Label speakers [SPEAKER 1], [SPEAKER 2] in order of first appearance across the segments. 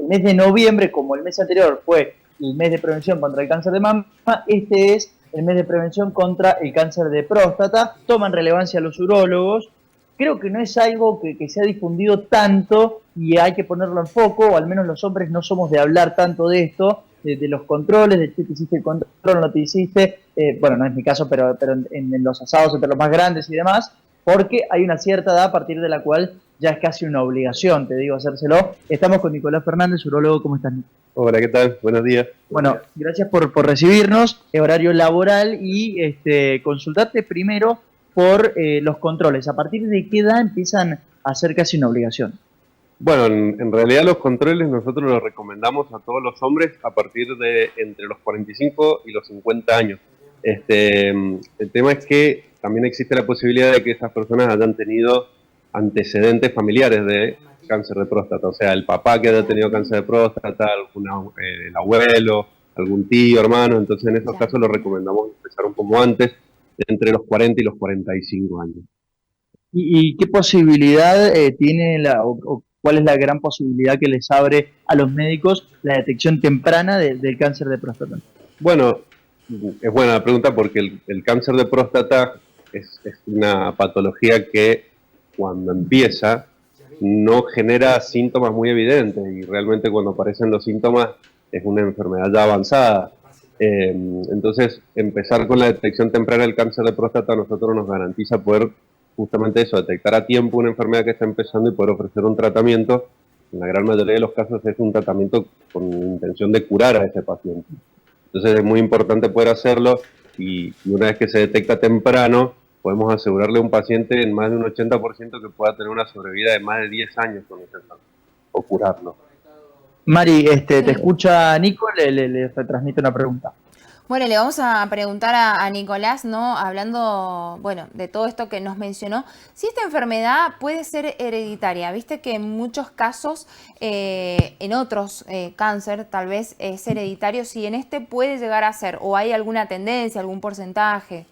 [SPEAKER 1] El mes de noviembre, como el mes anterior fue el mes de prevención contra el cáncer de mama, este es el mes de prevención contra el cáncer de próstata. Toman relevancia los urólogos. Creo que no es algo que se ha difundido tanto y hay que ponerlo en foco, o al menos los hombres no somos de hablar tanto de esto, de los controles, de si te hiciste el control, no te hiciste, bueno, no es mi caso, pero en los asados entre los más grandes y demás, porque hay una cierta edad a partir de la cual ya es casi una obligación, te digo, hacérselo. Estamos con Nicolás Fernández, urólogo. ¿Cómo estás, Nicolás?
[SPEAKER 2] Hola, ¿qué tal? Buenos días.
[SPEAKER 1] Bueno, gracias por recibirnos, horario laboral, y consultarte primero por los controles. ¿A partir de qué edad empiezan a ser casi una obligación?
[SPEAKER 2] Bueno, en realidad los controles nosotros los recomendamos a todos los hombres a partir de entre los 45 y los 50 años. El tema es que también existe la posibilidad de que esas personas hayan tenido antecedentes familiares de cáncer de próstata, o sea, el papá que haya tenido cáncer de próstata, el abuelo, algún tío, hermano. Entonces en esos casos lo recomendamos empezar un poco antes, entre los 40 y los 45 años.
[SPEAKER 1] ¿Y qué posibilidad tiene o cuál es la gran posibilidad que les abre a los médicos la detección temprana del cáncer de próstata?
[SPEAKER 2] Bueno, es buena la pregunta porque el cáncer de próstata es una patología que cuando empieza no genera síntomas muy evidentes, y realmente cuando aparecen los síntomas es una enfermedad ya avanzada. Entonces, empezar con la detección temprana del cáncer de próstata a nosotros nos garantiza poder justamente eso, detectar a tiempo una enfermedad que está empezando y poder ofrecer un tratamiento. En la gran mayoría de los casos es un tratamiento con intención de curar a ese paciente. Entonces es muy importante poder hacerlo, y una vez que se detecta temprano, podemos asegurarle a un paciente en más de un 80% que pueda tener una sobrevida de más de 10 años con ese cáncer, o curarlo.
[SPEAKER 1] Mari, te escucha Nico, le retransmite una pregunta.
[SPEAKER 3] Bueno, le vamos a preguntar a Nicolás, ¿no? Hablando, bueno, de todo esto que nos mencionó, si esta enfermedad puede ser hereditaria. Viste que en muchos casos, en otros cáncer, tal vez es hereditario, si en este puede llegar a ser, o hay alguna tendencia, algún porcentaje.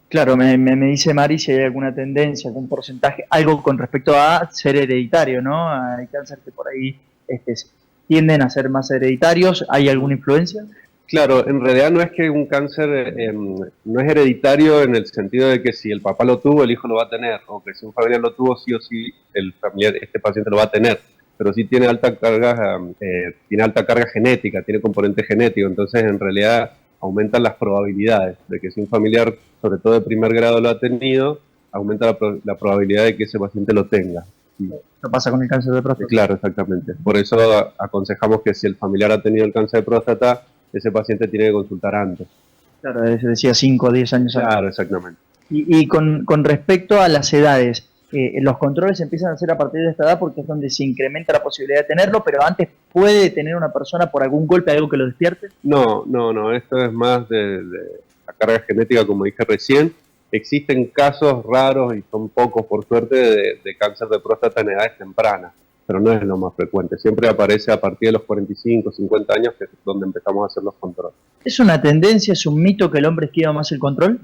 [SPEAKER 1] Claro, me dice Mari si hay alguna tendencia, algún porcentaje, algo con respecto a ser hereditario, ¿no? Hay cáncer que por ahí tienden a ser más hereditarios. ¿Hay alguna influencia?
[SPEAKER 2] Claro, en realidad no es que un cáncer no es hereditario en el sentido de que si el papá lo tuvo, el hijo lo va a tener, o que si un familiar lo tuvo, sí o sí el familiar, este paciente lo va a tener, pero sí tiene alta carga genética, tiene componente genético. Entonces en realidad aumentan las probabilidades de que si un familiar, sobre todo de primer grado, lo ha tenido, aumenta la probabilidad de que ese paciente lo tenga.
[SPEAKER 1] ¿Qué pasa con el cáncer de próstata?
[SPEAKER 2] Claro, exactamente. Por eso aconsejamos que si el familiar ha tenido el cáncer de próstata, ese paciente tiene que consultar antes.
[SPEAKER 1] Claro, se decía 5 o 10 años antes.
[SPEAKER 2] Claro, exactamente.
[SPEAKER 1] Y con respecto a las edades, los controles empiezan a hacer a partir de esta edad porque es donde se incrementa la posibilidad de tenerlo, pero antes puede tener una persona por algún golpe, algo que lo despierte.
[SPEAKER 2] No, esto es más de la carga genética, como dije recién. Existen casos raros, y son pocos por suerte, de cáncer de próstata en edades tempranas, pero no es lo más frecuente. Siempre aparece a partir de los 45, 50 años, que es donde empezamos a hacer los controles.
[SPEAKER 1] ¿Es una tendencia, es un mito que el hombre esquiva más el control?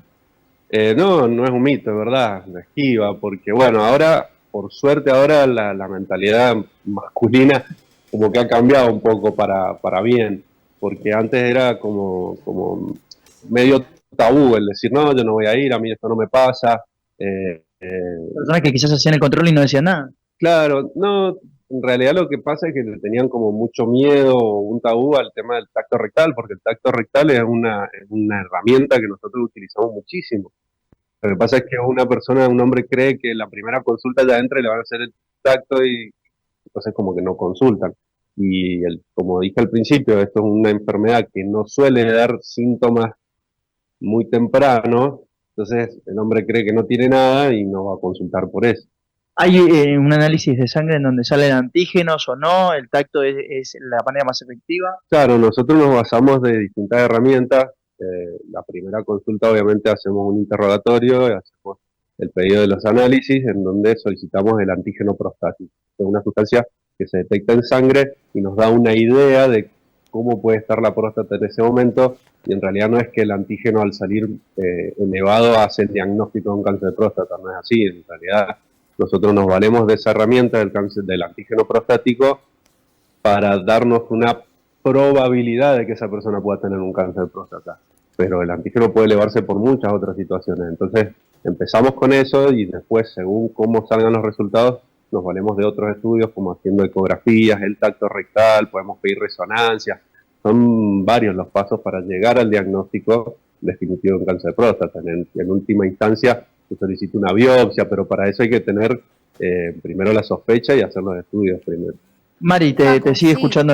[SPEAKER 2] No es un mito, es verdad, lo esquiva, porque bueno, ahora, por suerte, ahora la mentalidad masculina como que ha cambiado un poco para bien, porque antes era como medio tabú el decir, no, yo no voy a ir, a mí esto no me pasa.
[SPEAKER 1] Personas que quizás hacían el control y no decían nada.
[SPEAKER 2] Claro, no, en realidad lo que pasa es que le tenían como mucho miedo o un tabú al tema del tacto rectal, porque el tacto rectal es una herramienta que nosotros utilizamos muchísimo. Lo que pasa es que un hombre cree que la primera consulta ya entra y le van a hacer el tacto, y entonces como que no consultan. Y como dije al principio, esto es una enfermedad que no suele dar síntomas muy temprano, entonces el hombre cree que no tiene nada y no va a consultar por eso.
[SPEAKER 1] ¿Hay un análisis de sangre en donde salen antígenos o no? ¿El tacto es la manera más efectiva?
[SPEAKER 2] Claro, nosotros nos basamos de distintas herramientas. La primera consulta, obviamente, hacemos un interrogatorio, hacemos el pedido de los análisis, en donde solicitamos el antígeno prostático. Es una sustancia que se detecta en sangre y nos da una idea de cómo puede estar la próstata en ese momento, y en realidad no es que el antígeno al salir elevado hace el diagnóstico de un cáncer de próstata, no es así. En realidad nosotros nos valemos de esa herramienta del antígeno prostático para darnos una probabilidad de que esa persona pueda tener un cáncer de próstata. Pero el antígeno puede elevarse por muchas otras situaciones. Entonces, empezamos con eso y después, según cómo salgan los resultados, nos valemos de otros estudios, como haciendo ecografías, el tacto rectal, podemos pedir resonancias. Son varios los pasos para llegar al diagnóstico definitivo de un cáncer de próstata. En última instancia, se solicita una biopsia, pero para eso hay que tener primero la sospecha y hacer los estudios primero.
[SPEAKER 1] Mari, te
[SPEAKER 3] Facu,
[SPEAKER 1] sigue
[SPEAKER 3] sí.
[SPEAKER 1] escuchando.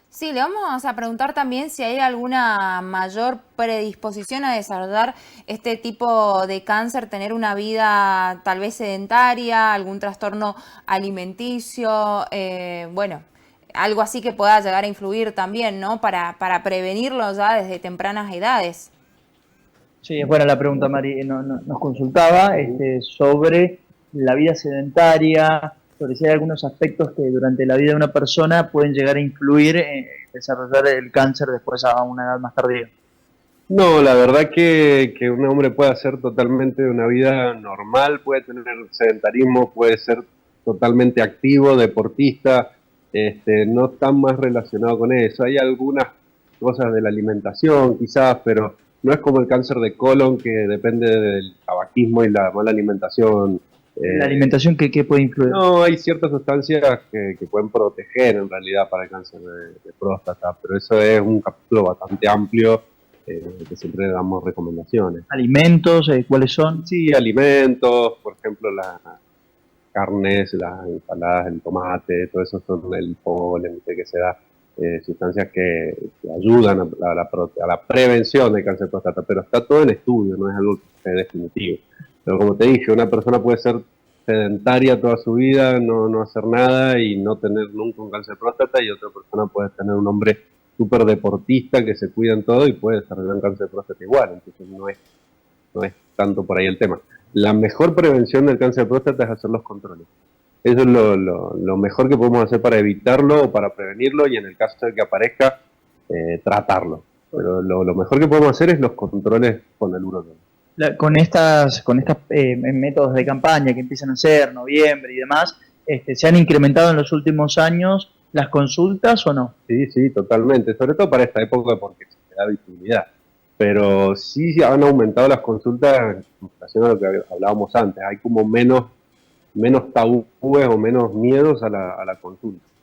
[SPEAKER 3] Sí, le vamos a preguntar también si hay alguna mayor predisposición a desarrollar este tipo de cáncer, tener una vida tal vez sedentaria, algún trastorno alimenticio, bueno, algo así que pueda llegar a influir también, ¿no? Para prevenirlo ya desde tempranas edades.
[SPEAKER 1] Sí, es buena la pregunta, Mari. Nos consultaba sobre la vida sedentaria, sobre si hay algunos aspectos que durante la vida de una persona pueden llegar a influir en desarrollar el cáncer después a una edad más tardía.
[SPEAKER 2] No, la verdad que un hombre puede hacer totalmente una vida normal, puede tener sedentarismo, puede ser totalmente activo, deportista, no está más relacionado con eso. Hay algunas cosas de la alimentación quizás, pero no es como el cáncer de colon que depende del tabaquismo y la mala alimentación.
[SPEAKER 1] ¿La alimentación qué puede influir?
[SPEAKER 2] No, hay ciertas sustancias que pueden proteger en realidad para el cáncer de próstata, pero eso es un capítulo bastante amplio que siempre damos recomendaciones.
[SPEAKER 1] ¿Alimentos? ¿Cuáles son?
[SPEAKER 2] Sí, alimentos, por ejemplo, las carnes, las ensaladas, el tomate, todo eso son el polen que se da, sustancias que ayudan a la prevención del cáncer de próstata, pero está todo en estudio, no es algo que esté definitivo. Pero como te dije, una persona puede ser sedentaria toda su vida, no hacer nada y no tener nunca un cáncer de próstata, y otra persona puede tener un hombre súper deportista que se cuida en todo y puede desarrollar un cáncer de próstata igual. Entonces no es tanto por ahí el tema. La mejor prevención del cáncer de próstata es hacer los controles. Eso es lo mejor que podemos hacer para evitarlo o para prevenirlo, y en el caso de que aparezca, tratarlo. Pero lo mejor que podemos hacer es los controles con el urólogo.
[SPEAKER 1] Con estas métodos de campaña que empiezan a ser noviembre y demás, ¿se han incrementado en los últimos años las consultas o no?
[SPEAKER 2] Sí, totalmente, sobre todo para esta época porque se da visibilidad. Pero sí han aumentado las consultas en relación a lo que hablábamos antes. Hay como menos tabúes o menos miedos a la consulta.